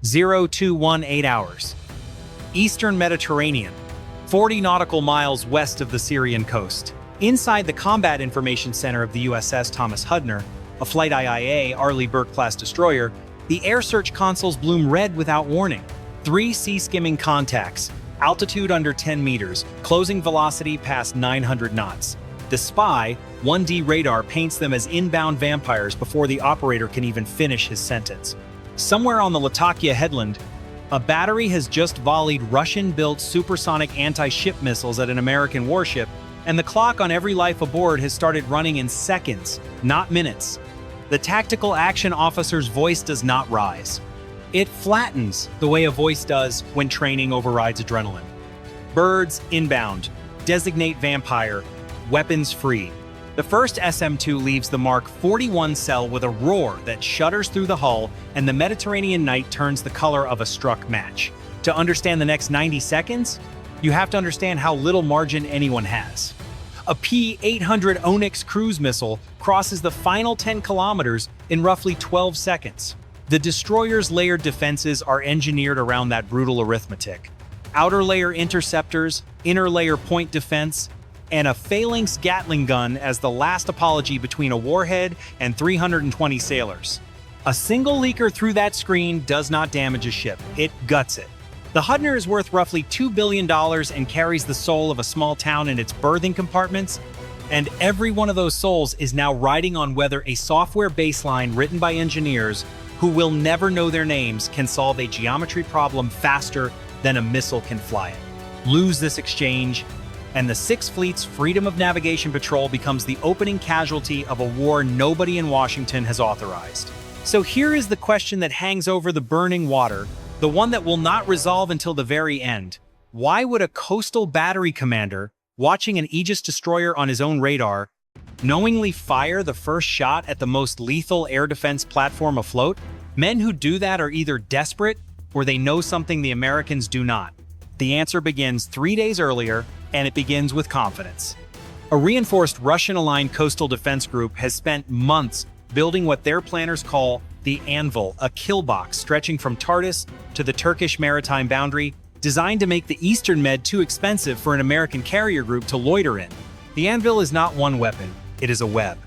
0218 hours. Eastern Mediterranean, 40 nautical miles west of the Syrian coast. Inside the Combat Information Center of the USS Thomas Hudner, a Flight IIA Arleigh Burke-class destroyer, the air search consoles bloom red without warning. 3 sea-skimming contacts, altitude under 10 meters, closing velocity past 900 knots. The spy, 1D radar, paints them as inbound vampires before the operator can even finish his sentence. Somewhere on the Latakia headland, a battery has just volleyed Russian-built supersonic anti-ship missiles at an American warship, and the clock on every life aboard has started running in seconds, not minutes. The tactical action officer's voice does not rise. It flattens the way a voice does when training overrides adrenaline. Birds inbound. Designate vampire. Weapons free. The first SM-2 leaves the Mark 41 cell with a roar that shudders through the hull, and the Mediterranean night turns the color of a struck match. To understand the next 90 seconds, you have to understand how little margin anyone has. A P-800 Onyx cruise missile crosses the final 10 kilometers in roughly 12 seconds. The destroyer's layered defenses are engineered around that brutal arithmetic. Outer layer interceptors, inner layer point defense, and a phalanx Gatling gun as the last apology between a warhead and 320 sailors. A single leaker through that screen does not damage a ship, it guts it. The Hudner is worth roughly $2 billion and carries the soul of a small town in its berthing compartments, and every one of those souls is now riding on whether a software baseline written by engineers who will never know their names can solve a geometry problem faster than a missile can fly it. Lose this exchange, and the Sixth Fleet's Freedom of Navigation Patrol becomes the opening casualty of a war nobody in Washington has authorized. So here is the question that hangs over the burning water, the one that will not resolve until the very end. Why would a coastal battery commander, watching an Aegis destroyer on his own radar, knowingly fire the first shot at the most lethal air defense platform afloat? Men who do that are either desperate or they know something the Americans do not. The answer begins 3 days earlier, and it begins with confidence. A reinforced Russian-aligned coastal defense group has spent months building what their planners call the Anvil, a kill box stretching from Tartus to the Turkish maritime boundary, designed to make the Eastern Med too expensive for an American carrier group to loiter in. The Anvil is not one weapon, it is a web.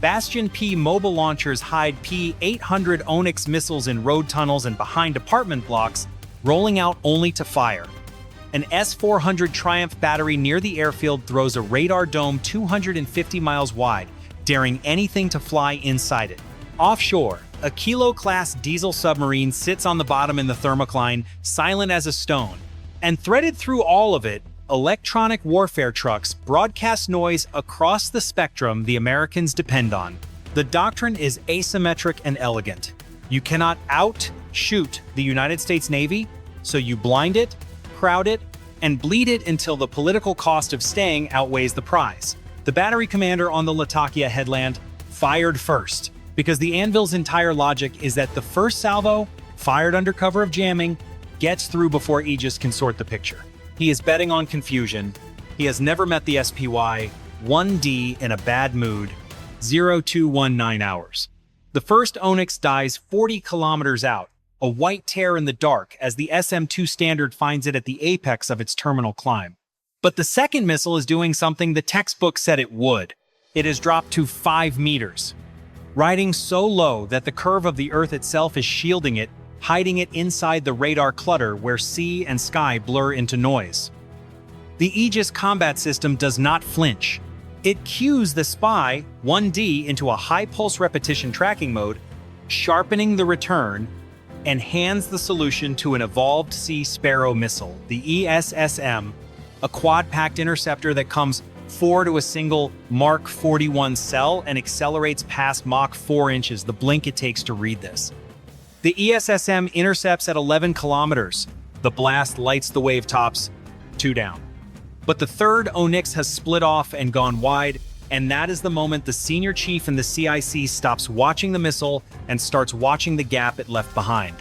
Bastion-P mobile launchers hide P-800 Onyx missiles in road tunnels and behind apartment blocks, rolling out only to fire. An S-400 Triumph battery near the airfield throws a radar dome 250 miles wide, daring anything to fly inside it. Offshore, a Kilo-class diesel submarine sits on the bottom in the thermocline, silent as a stone. And threaded through all of it, electronic warfare trucks broadcast noise across the spectrum the Americans depend on. The doctrine is asymmetric and elegant. You cannot out-shoot the United States Navy, so you blind it, crowd it, and bleed it until the political cost of staying outweighs the prize. The battery commander on the Latakia headland fired first, because the Anvil's entire logic is that the first salvo, fired under cover of jamming, gets through before Aegis can sort the picture. He is betting on confusion. He has never met the SPY, 1D in a bad mood, 0219 hours. The first Onyx dies 40 kilometers out, a white tear in the dark as the SM-2 Standard finds it at the apex of its terminal climb. But the second missile is doing something the textbook said it would. It has dropped to 5 meters. Riding so low that the curve of the Earth itself is shielding it, hiding it inside the radar clutter where sea and sky blur into noise. The Aegis combat system does not flinch. It cues the spy, 1D, into a high-pulse repetition tracking mode, sharpening the return, and hands the solution to an evolved Sea Sparrow missile, the ESSM, a quad-packed interceptor that comes 4 to a single Mark 41 cell and accelerates past Mach 4 inches, the blink it takes to read this. The ESSM intercepts at 11 kilometers. The blast lights the wave tops, 2 down. But the third Onyx has split off and gone wide, and that is the moment the senior chief in the CIC stops watching the missile and starts watching the gap it left behind.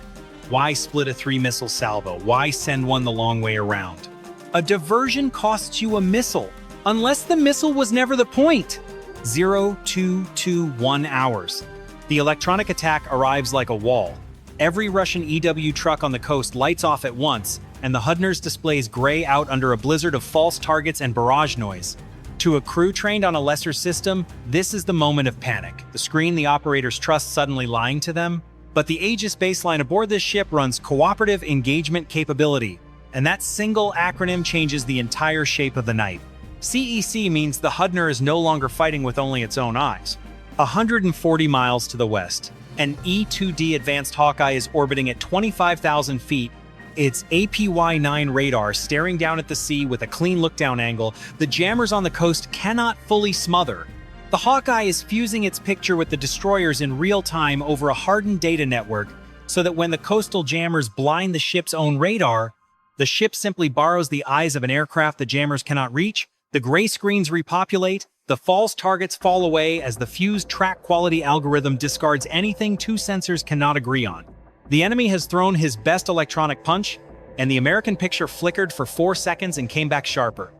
Why split a 3-missile salvo? Why send one the long way around? A diversion costs you a missile, unless the missile was never the point. 0221 hours. The electronic attack arrives like a wall. Every Russian EW truck on the coast lights off at once, and the Hudner's displays gray out under a blizzard of false targets and barrage noise. To a crew trained on a lesser system, this is the moment of panic. The screen the operators trust suddenly lying to them. But the Aegis baseline aboard this ship runs Cooperative Engagement Capability, and that single acronym changes the entire shape of the night. CEC means the Hudner is no longer fighting with only its own eyes. 140 miles to the west, an E-2D Advanced Hawkeye is orbiting at 25,000 feet, its APY-9 radar staring down at the sea with a clean look-down angle the jammers on the coast cannot fully smother. The Hawkeye is fusing its picture with the destroyers in real time over a hardened data network, so that when the coastal jammers blind the ship's own radar, the ship simply borrows the eyes of an aircraft the jammers cannot reach, the gray screens repopulate, the false targets fall away as the fused track quality algorithm discards anything two sensors cannot agree on. The enemy has thrown his best electronic punch, and the American picture flickered for 4 seconds and came back sharper.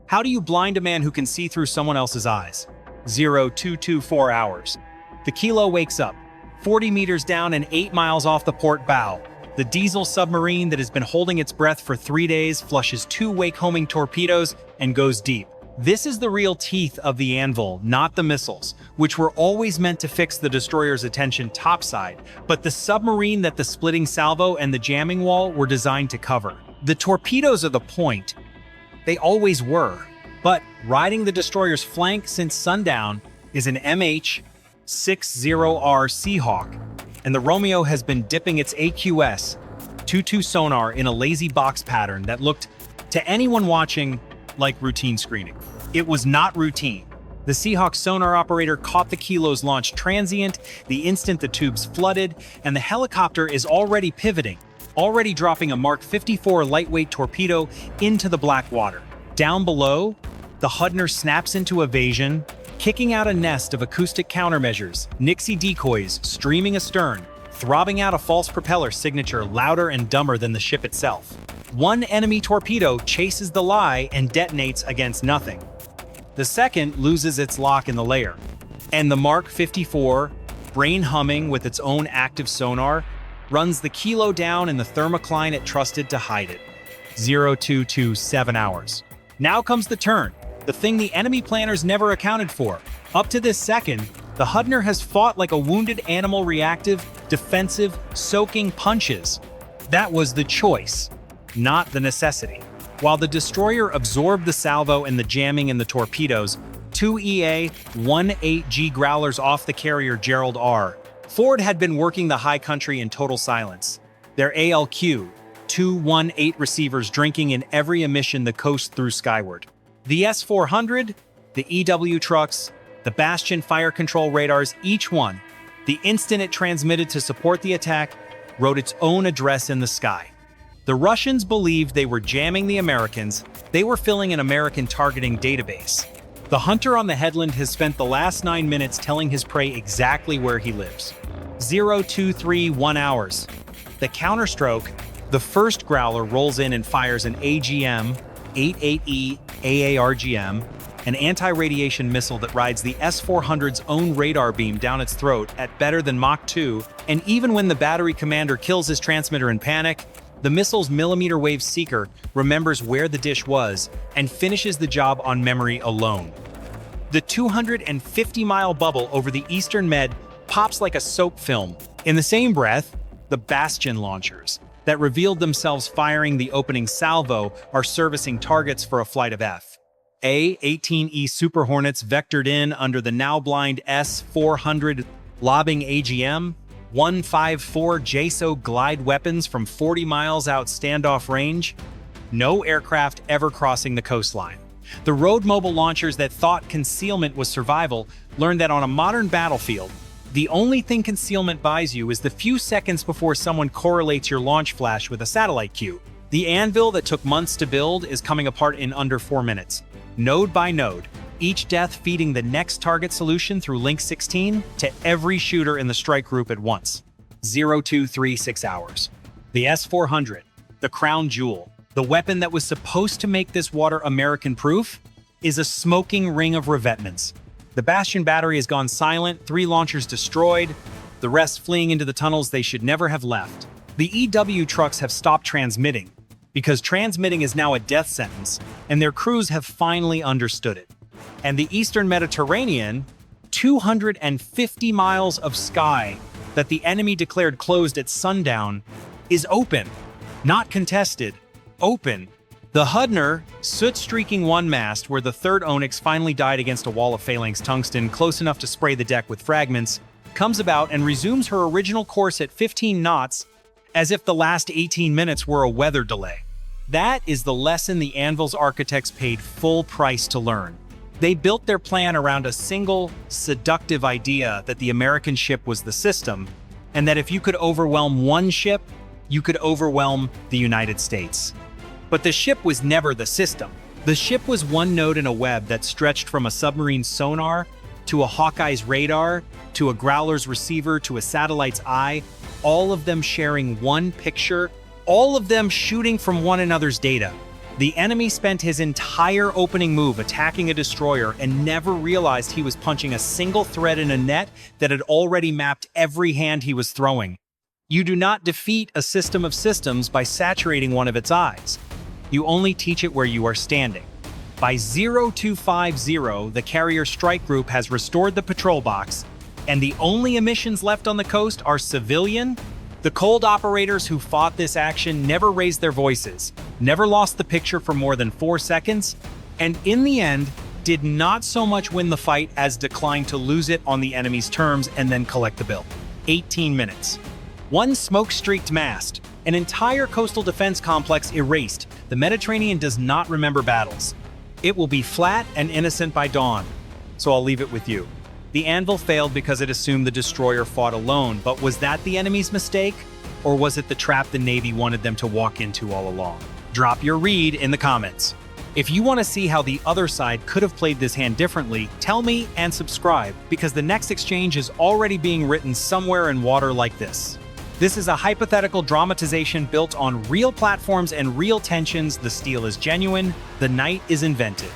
How do you blind a man who can see through someone else's eyes? 0224 hours. The Kilo wakes up, 40 meters down and 8 miles off the port bow. The diesel submarine that has been holding its breath for 3 days flushes 2 wake-homing torpedoes and goes deep. This is the real teeth of the Anvil, not the missiles, which were always meant to fix the destroyer's attention topside, but the submarine that the splitting salvo and the jamming wall were designed to cover. The torpedoes are the point. They always were. But riding the destroyer's flank since sundown is an MH-60R Seahawk, and the Romeo has been dipping its AQS-22 sonar in a lazy box pattern that looked, to anyone watching, like routine screening. It was not routine. The Seahawk sonar operator caught the Kilo's launch transient the instant the tubes flooded, and the helicopter is already pivoting, already dropping a Mark 54 lightweight torpedo into the black water. Down below, the Hudner snaps into evasion, kicking out a nest of acoustic countermeasures, Nixie decoys streaming astern, throbbing out a false propeller signature louder and dumber than the ship itself. One enemy torpedo chases the lie and detonates against nothing. The second loses its lock in the layer, and the Mark 54, brain humming with its own active sonar, runs the Kilo down in the thermocline it trusted to hide it. 0227 hours. Now comes the turn, the thing the enemy planners never accounted for. Up to this second, the Hudner has fought like a wounded animal, reactive, defensive, soaking punches. That was the choice, not the necessity. While the destroyer absorbed the salvo and the jamming in the torpedoes, 2 EA-18G Growlers off the carrier Gerald R. Ford had been working the high country in total silence, their ALQ-218 receivers drinking in every emission the coast threw skyward. The S-400, the EW trucks, the Bastion fire control radars, each one, the instant it transmitted to support the attack, wrote its own address in the sky. The Russians believed they were jamming the Americans. They were filling an American targeting database. The hunter on the headland has spent the last 9 minutes telling his prey exactly where he lives. 0231 hours. The counterstroke, the first Growler rolls in and fires an AGM-88E AARGM, an anti-radiation missile that rides the S-400's own radar beam down its throat at better than Mach 2, and even when the battery commander kills his transmitter in panic, the missile's millimeter wave seeker remembers where the dish was and finishes the job on memory alone. The 250-mile bubble over the Eastern Med pops like a soap film. In the same breath, the Bastion launchers that revealed themselves firing the opening salvo are servicing targets for a flight of F/A-18E Super Hornets vectored in under the now-blind S-400 lobbing AGM-154 JSO glide weapons from 40 miles out standoff range. No aircraft ever crossing the coastline. The road mobile launchers that thought concealment was survival learned that on a modern battlefield, the only thing concealment buys you is the few seconds before someone correlates your launch flash with a satellite cue. The Anvil that took months to build is coming apart in under 4 minutes, node by node, each death feeding the next target solution through Link 16 to every shooter in the strike group at once. 0236 hours. The S-400, the crown jewel, the weapon that was supposed to make this water American-proof, is a smoking ring of revetments. The Bastion battery has gone silent, 3 launchers destroyed, the rest fleeing into the tunnels they should never have left. The EW trucks have stopped transmitting, because transmitting is now a death sentence, and their crews have finally understood it. And the Eastern Mediterranean, 250 miles of sky that the enemy declared closed at sundown, is open. Not contested, open. The Hudner, soot-streaking one mast where the third Onyx finally died against a wall of phalanx tungsten close enough to spray the deck with fragments, comes about and resumes her original course at 15 knots, as if the last 18 minutes were a weather delay. That is the lesson the Anvil's architects paid full price to learn. They built their plan around a single, seductive idea that the American ship was the system, and that if you could overwhelm one ship, you could overwhelm the United States. But the ship was never the system. The ship was one node in a web that stretched from a submarine's sonar, to a Hawkeye's radar, to a Growler's receiver, to a satellite's eye, all of them sharing one picture, all of them shooting from one another's data. The enemy spent his entire opening move attacking a destroyer and never realized he was punching a single thread in a net that had already mapped every hand he was throwing. You do not defeat a system of systems by saturating one of its eyes. You only teach it where you are standing. By 0250, the carrier strike group has restored the patrol box, and the only emissions left on the coast are civilian. The cold operators who fought this action never raised their voices, never lost the picture for more than 4 seconds, and in the end, did not so much win the fight as decline to lose it on the enemy's terms and then collect the bill. 18 minutes. One smoke-streaked mast, an entire coastal defense complex erased. The Mediterranean does not remember battles. It will be flat and innocent by dawn, so I'll leave it with you. The Anvil failed because it assumed the destroyer fought alone, but was that the enemy's mistake? Or was it the trap the Navy wanted them to walk into all along? Drop your read in the comments. If you want to see how the other side could have played this hand differently, tell me and subscribe, because the next exchange is already being written somewhere in water like this. This is a hypothetical dramatization built on real platforms and real tensions. The steel is genuine, the night is invented.